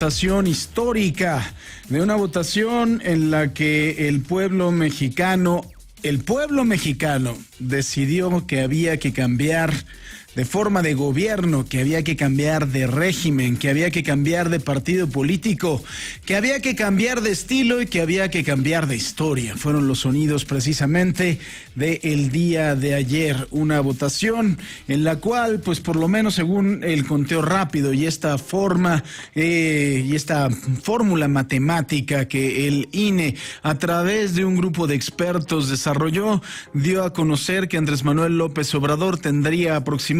Votación histórica, de una votación en la que el pueblo mexicano decidió que había que cambiar de forma de gobierno, que había que cambiar de régimen, que había que cambiar de partido político, que había que cambiar de estilo y que había que cambiar de historia. Fueron los sonidos precisamente del día de ayer, una votación en la cual, pues por lo menos según el conteo rápido y esta fórmula matemática que el INE a través de un grupo de expertos desarrolló, dio a conocer que Andrés Manuel López Obrador tendría aproximadamente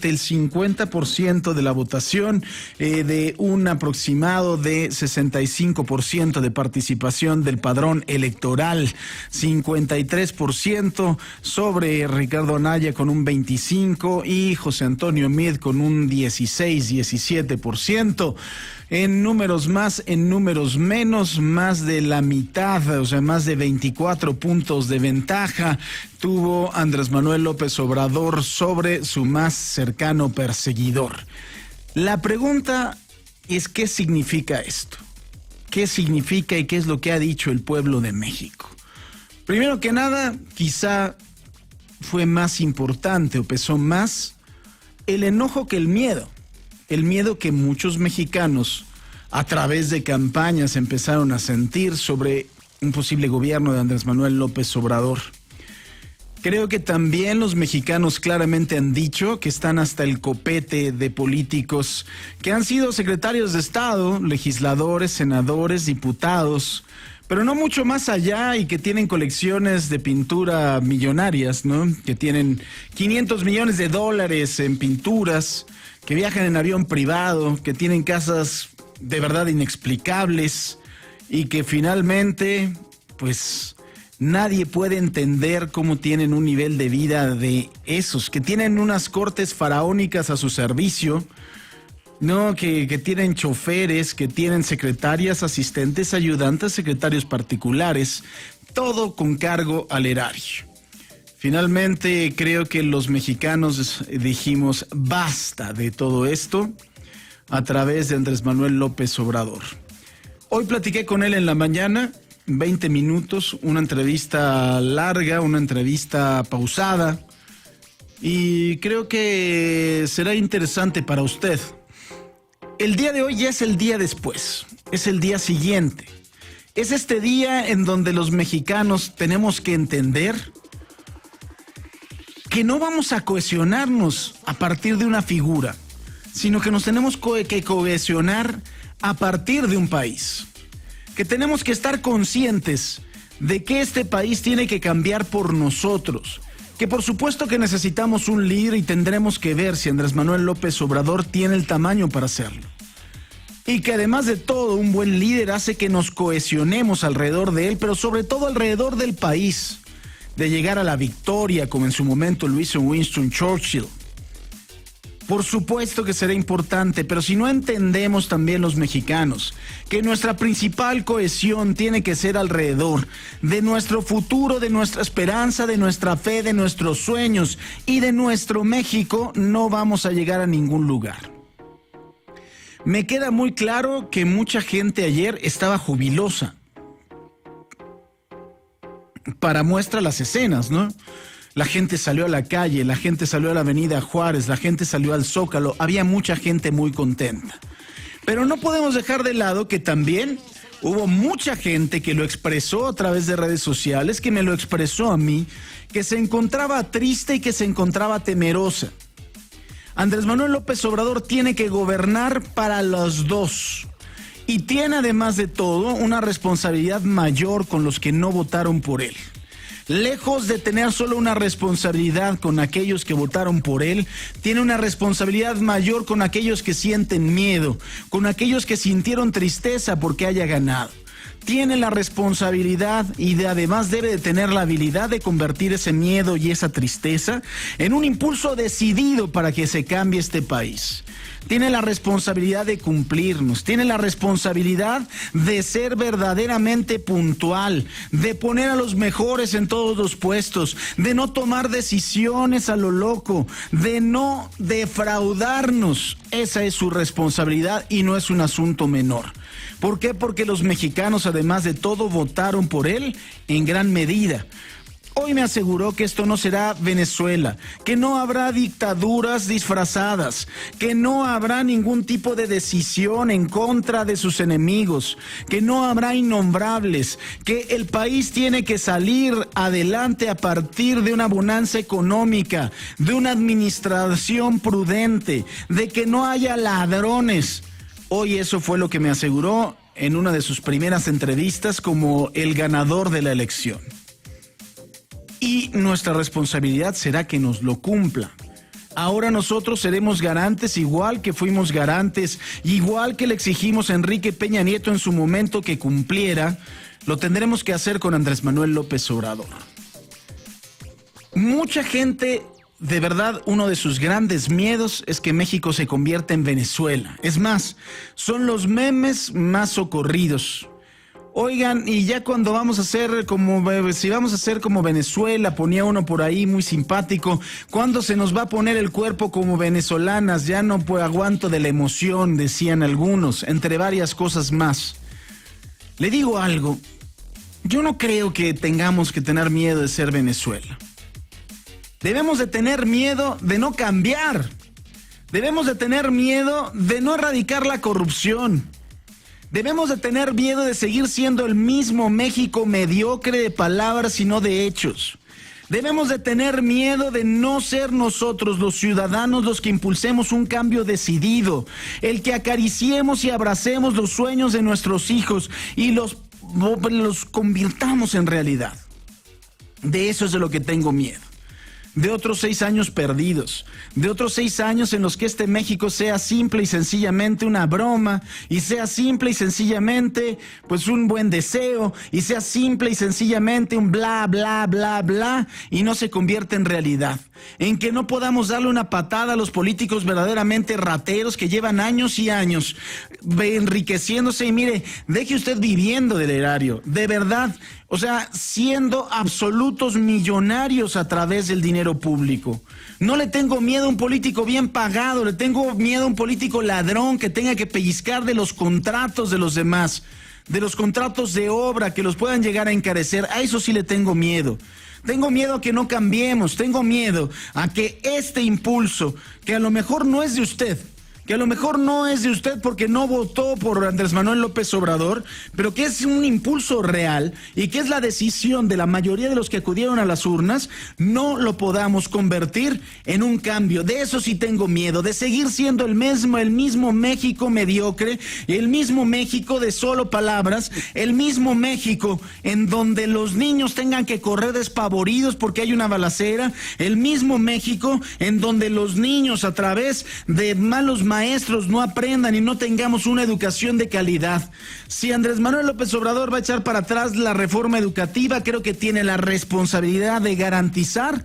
el 50% de la votación, de un aproximado de 65% de participación del padrón electoral, 53% sobre Ricardo Anaya con un 25% y José Antonio Meade con un 17%. En números más, en números menos, más de la mitad, o sea, más de 24 puntos de ventaja tuvo Andrés Manuel López Obrador sobre su más cercano perseguidor. La pregunta es, ¿qué significa esto? ¿Qué significa y qué es lo que ha dicho el pueblo de México? Primero que nada, quizá fue más importante o pesó más el enojo que el miedo. El miedo que muchos mexicanos a través de campañas empezaron a sentir sobre un posible gobierno de Andrés Manuel López Obrador. Creo que también los mexicanos claramente han dicho que están hasta el copete de políticos que han sido secretarios de Estado, legisladores, senadores, diputados, pero no mucho más allá, y que tienen colecciones de pintura millonarias, ¿no? Que tienen $500 millones en pinturas, que viajan en avión privado, que tienen casas de verdad inexplicables y que finalmente, pues, nadie puede entender cómo tienen un nivel de vida de esos, que tienen unas cortes faraónicas a su servicio, no, que tienen choferes, que tienen secretarias, asistentes, ayudantes, secretarios particulares, todo con cargo al erario. Finalmente, creo que los mexicanos dijimos basta de todo esto a través de Andrés Manuel López Obrador. Hoy platiqué con él en la mañana, 20 minutos, una entrevista larga, una entrevista pausada, y creo que será interesante para usted. El día de hoy ya es el día después, es el día siguiente. Es este día en donde los mexicanos tenemos que entender que no vamos a cohesionarnos a partir de una figura, sino que nos tenemos que cohesionar a partir de un país. Que tenemos que estar conscientes de que este país tiene que cambiar por nosotros. Que por supuesto que necesitamos un líder y tendremos que ver si Andrés Manuel López Obrador tiene el tamaño para hacerlo. Y que además de todo, un buen líder hace que nos cohesionemos alrededor de él, pero sobre todo alrededor del país, de llegar a la victoria, como en su momento lo hizo Winston Churchill. Por supuesto que será importante, pero si no entendemos también los mexicanos que nuestra principal cohesión tiene que ser alrededor de nuestro futuro, de nuestra esperanza, de nuestra fe, de nuestros sueños y de nuestro México, no vamos a llegar a ningún lugar. Me queda muy claro que mucha gente ayer estaba jubilosa. Para muestra las escenas, ¿no? La gente salió a la calle, la gente salió a la avenida Juárez, la gente salió al Zócalo, había mucha gente muy contenta. Pero no podemos dejar de lado que también hubo mucha gente que lo expresó a través de redes sociales, que me lo expresó a mí, que se encontraba triste y que se encontraba temerosa. Andrés Manuel López Obrador tiene que gobernar para los dos. Y tiene además de todo una responsabilidad mayor con los que no votaron por él. Lejos de tener solo una responsabilidad con aquellos que votaron por él, tiene una responsabilidad mayor con aquellos que sienten miedo, con aquellos que sintieron tristeza porque haya ganado. tiene la responsabilidad además debe de tener la habilidad de convertir ese miedo y esa tristeza en un impulso decidido para que se cambie este país. Tiene la responsabilidad de cumplirnos, tiene la responsabilidad de ser verdaderamente puntual, de poner a los mejores en todos los puestos, de no tomar decisiones a lo loco, de no defraudarnos. Esa es su responsabilidad y no es un asunto menor. ¿Por qué? Porque los mexicanos, además de todo, votaron por él en gran medida. Hoy me aseguró que esto no será Venezuela, que no habrá dictaduras disfrazadas, que no habrá ningún tipo de decisión en contra de sus enemigos, que no habrá innombrables, que el país tiene que salir adelante a partir de una bonanza económica, de una administración prudente, de que no haya ladrones. Hoy eso fue lo que me aseguró en una de sus primeras entrevistas como el ganador de la elección. Y nuestra responsabilidad será que nos lo cumpla. Ahora nosotros seremos garantes, igual que fuimos garantes, igual que le exigimos a Enrique Peña Nieto en su momento que cumpliera, lo tendremos que hacer con Andrés Manuel López Obrador. Mucha gente, de verdad, uno de sus grandes miedos es que México se convierta en Venezuela. Es más, son los memes más socorridos. Oigan, y ya cuando vamos a hacer si vamos a hacer como Venezuela, ponía uno por ahí muy simpático, ¿cuándo se nos va a poner el cuerpo como venezolanas? Ya no aguanto de la emoción, decían algunos, entre varias cosas más. Le digo algo, yo no creo que tengamos que tener miedo de ser Venezuela. Debemos de tener miedo de no cambiar. Debemos de tener miedo de no erradicar la corrupción. Debemos de tener miedo de seguir siendo el mismo México mediocre de palabras y no de hechos. Debemos de tener miedo de no ser nosotros los ciudadanos los que impulsemos un cambio decidido, el que acariciemos y abracemos los sueños de nuestros hijos y los convirtamos en realidad. De eso es de lo que tengo miedo. De otros 6 años perdidos, de otros 6 años en los que este México sea simple y sencillamente una broma, y sea simple y sencillamente pues un buen deseo, y sea simple y sencillamente un bla, bla, bla, bla, y no se convierte en realidad. En que no podamos darle una patada a los políticos verdaderamente rateros que llevan años y años enriqueciéndose, y mire, deje usted viviendo del erario, de verdad. O sea, siendo absolutos millonarios a través del dinero público. No le tengo miedo a un político bien pagado, le tengo miedo a un político ladrón que tenga que pellizcar de los contratos de los demás, de los contratos de obra que los puedan llegar a encarecer. A eso sí le tengo miedo. Tengo miedo a que no cambiemos, tengo miedo a que este impulso, que a lo mejor no es de usted, que a lo mejor no es de usted porque no votó por Andrés Manuel López Obrador, pero que es un impulso real y que es la decisión de la mayoría de los que acudieron a las urnas, no lo podamos convertir en un cambio. De eso sí tengo miedo, de seguir siendo el mismo México mediocre, el mismo México de solo palabras, el mismo México en donde los niños tengan que correr despavoridos porque hay una balacera, el mismo México en donde los niños a través de malos maestros no aprendan y no tengamos una educación de calidad. Si Andrés Manuel López Obrador va a echar para atrás la reforma educativa, creo que tiene la responsabilidad de garantizar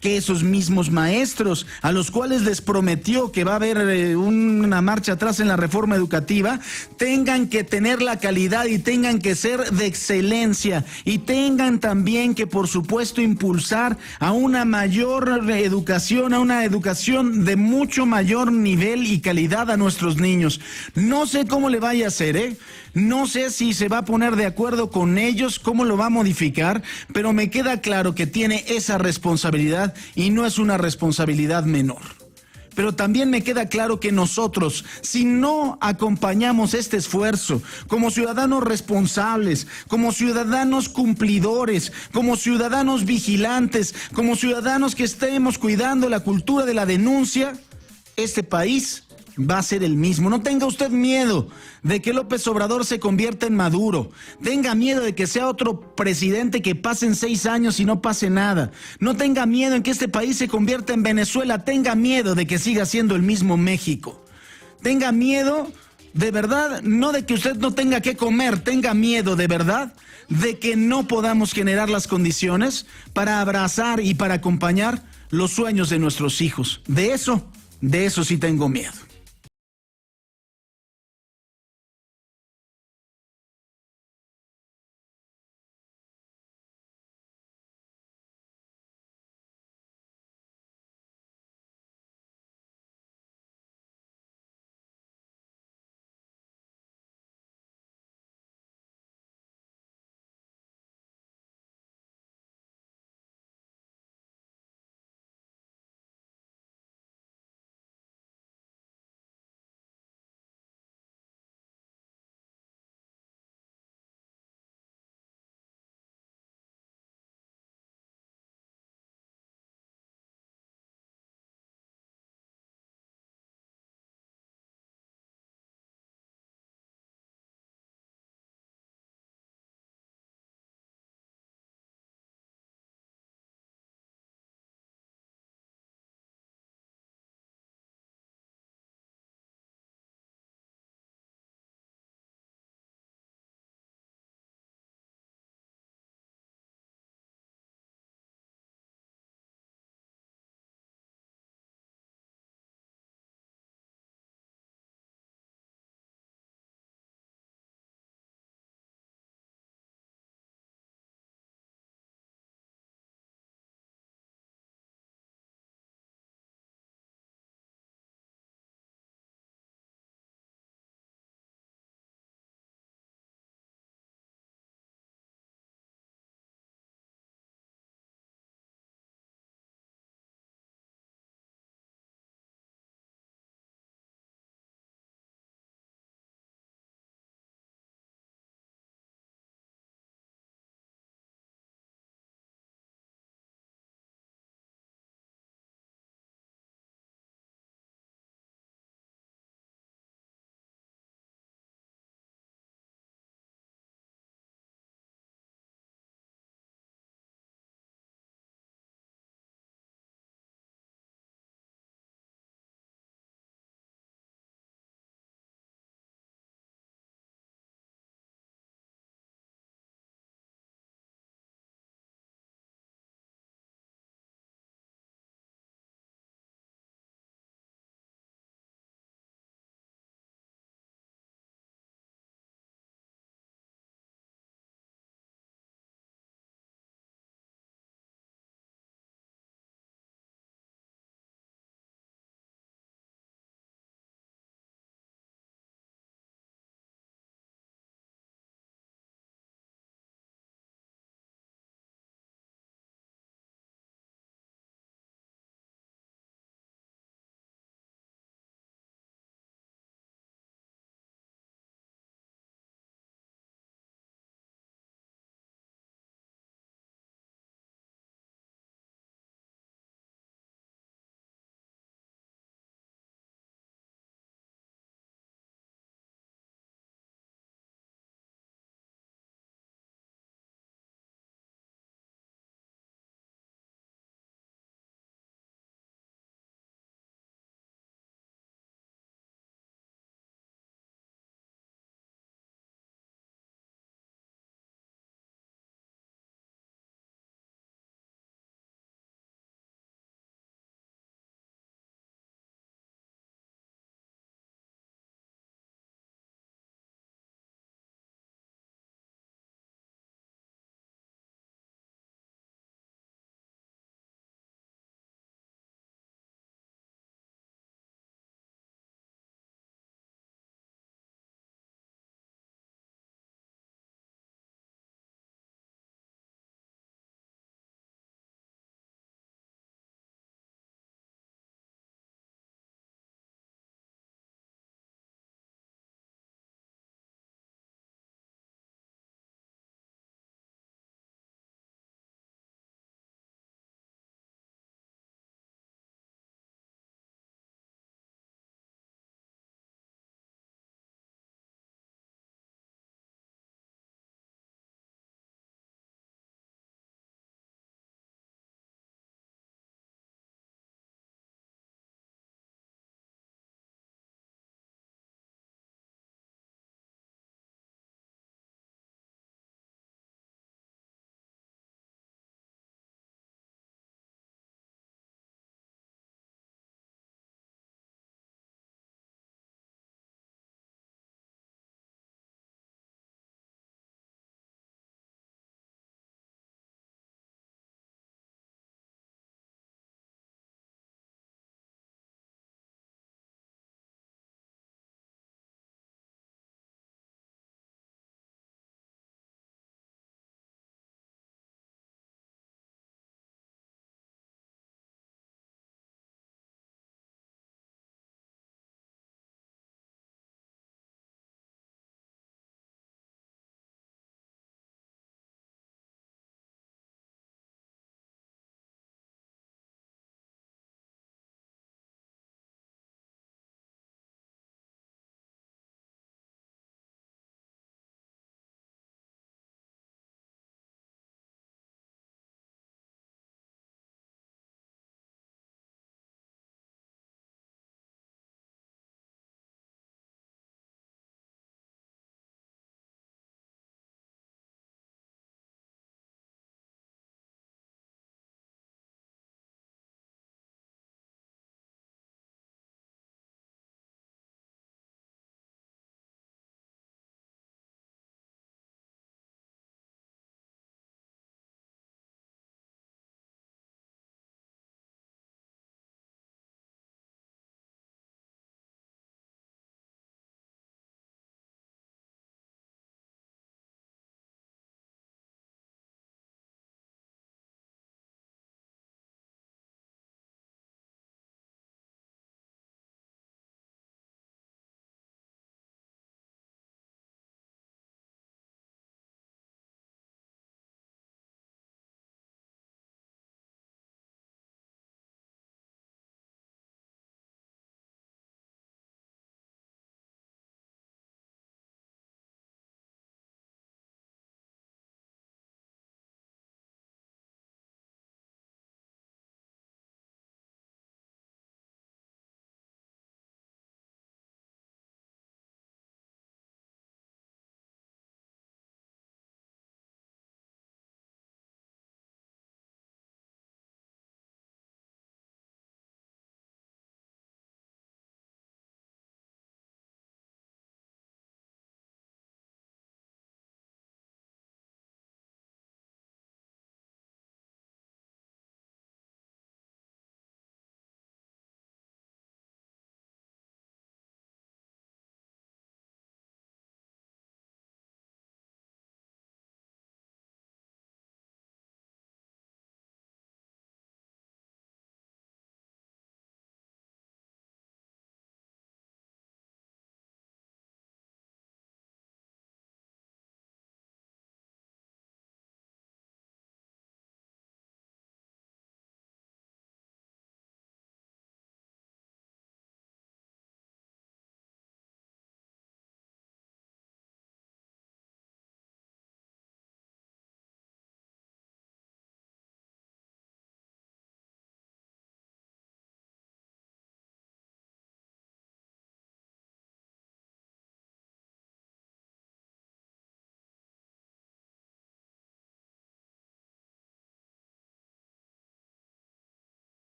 que esos mismos maestros a los cuales les prometió que va a haber una marcha atrás en la reforma educativa, tengan que tener la calidad y tengan que ser de excelencia y tengan también que, por supuesto, impulsar a una mayor educación, a una educación de mucho mayor nivel y calidad a nuestros niños. No sé cómo le vaya a hacer, no sé si se va a poner de acuerdo con ellos, cómo lo va a modificar, pero me queda claro que tiene esa responsabilidad y no es una responsabilidad menor. Pero también me queda claro que nosotros, si no acompañamos este esfuerzo como ciudadanos responsables, como ciudadanos cumplidores, como ciudadanos vigilantes, como ciudadanos que estemos cuidando la cultura de la denuncia, este país va a ser el mismo. No tenga usted miedo de que López Obrador se convierta en Maduro. Tenga miedo de que sea otro presidente que pasen 6 años y no pase nada. No tenga miedo en que este país se convierta en Venezuela. Tenga miedo de que siga siendo el mismo México. Tenga miedo De verdad, no de que usted no tenga que comer, tenga miedo de verdad de que no podamos generar las condiciones para abrazar y para acompañar los sueños de nuestros hijos. De eso sí tengo miedo.